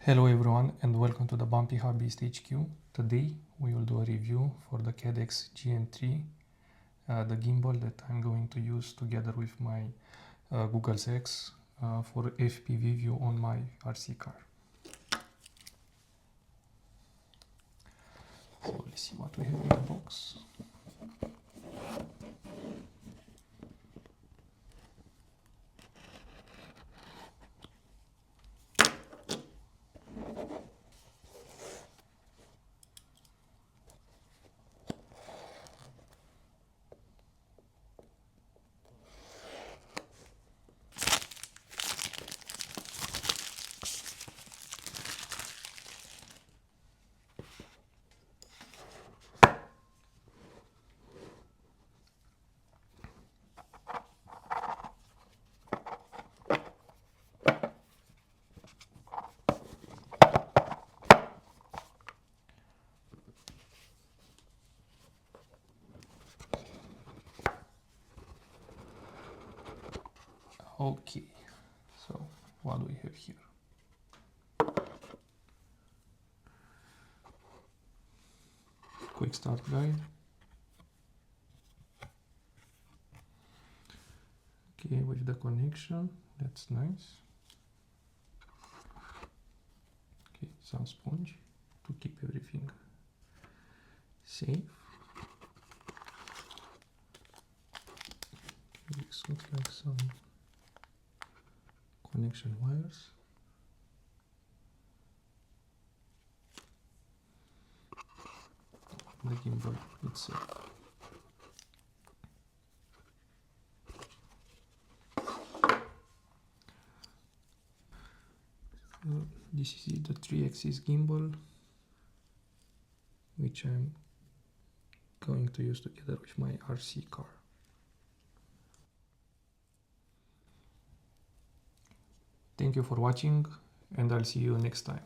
Hello everyone and welcome to the Bumpy Hobbyist HQ. Today we will do a review for the CADDX GM3, the gimbal that I'm going to use together with my Google X for FPV view on my RC car. So let's see what we have in the box. Okay, so what do we have here? Quick start guide. Okay, with the connection, that's nice. Okay, some sponge to keep everything safe. Okay, this looks like some connection wires. The gimbal itself. This is the 3-axis gimbal, which I'm going to use together with my RC car. Thank you for watching, and I'll see you next time.